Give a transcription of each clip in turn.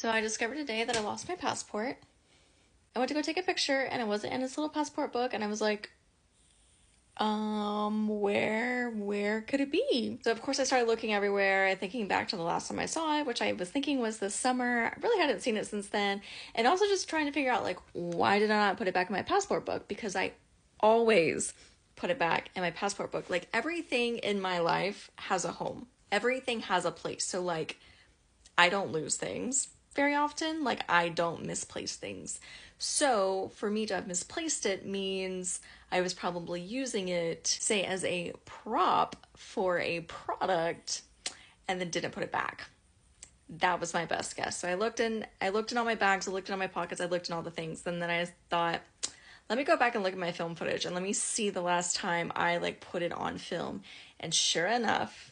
So I discovered today that I lost my passport. I went to go take a picture and it wasn't in this little passport book, and I was like, where could it be? So of course I started looking everywhere, thinking back to the last time I saw it, which I was thinking was this summer. I really hadn't seen it since then. And also just trying to figure out, like, why did I not put it back in my passport book? Because I always put it back in my passport book. Like, everything in my life has a home. Everything has a place. So, like, I don't lose things very often. Like, I don't misplace things. So for me to have misplaced it means I was probably using it, say, as a prop for a product and then didn't put it back. That was my best guess. So I looked in all my bags, I looked in all my pockets, I looked in all the things. And then I thought, let me go back and look at my film footage and let me see the last time I put it on film. And sure enough,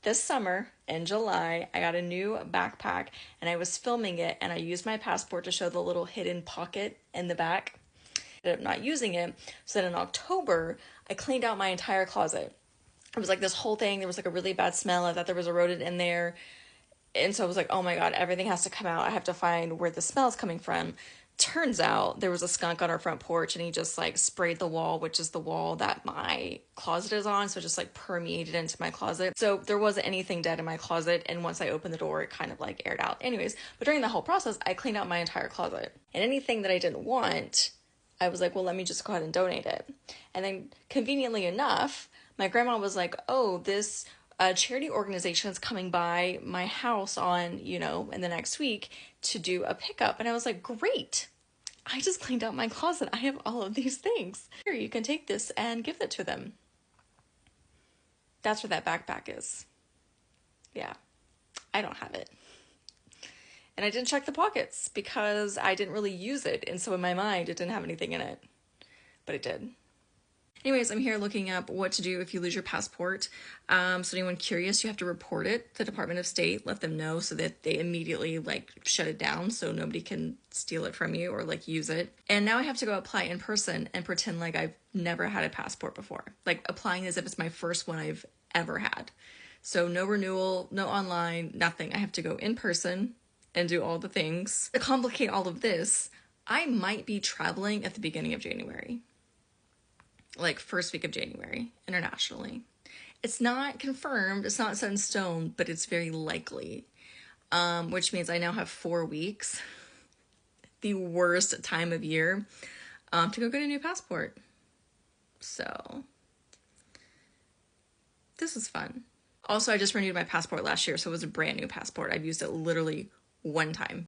this summer in July, I got a new backpack and I was filming it, and I used my passport to show the little hidden pocket in the back. I ended up not using it. So then in October, I cleaned out my entire closet. It was like this whole thing. There was like a really bad smell. I thought there was a rodent in there. And so I was like, oh my God, everything has to come out. I have to find where the smell is coming from. Turns out there was a skunk on our front porch, and he just sprayed the wall, which is the wall that my closet is on. So it just permeated into my closet. So there wasn't anything dead in my closet. And once I opened the door, it kind of aired out. Anyways, but during the whole process, I cleaned out my entire closet. And anything that I didn't want, I was like, well, let me just go ahead and donate it. And then conveniently enough, my grandma was like, oh, this charity organization is coming by my house on, in the next week to do a pickup. And I was like, great. I just cleaned out my closet. I have all of these things. Here, you can take this and give it to them. That's where that backpack is. Yeah, I don't have it. And I didn't check the pockets because I didn't really use it. And so in my mind, it didn't have anything in it. But it did. Anyways, I'm here looking up what to do if you lose your passport. So anyone curious, you have to report it to the Department of State, let them know so that they immediately shut it down so nobody can steal it from you or use it. And now I have to go apply in person and pretend like I've never had a passport before. Applying as if it's my first one I've ever had. So no renewal, no online, nothing. I have to go in person and do all the things. To complicate all of this, I might be traveling at the beginning of January. First week of January, internationally. It's not confirmed, it's not set in stone, but it's very likely. Which means I now have 4 weeks, the worst time of year, to go get a new passport. So, this is fun. Also, I just renewed my passport last year, so it was a brand new passport. I've used it literally one time.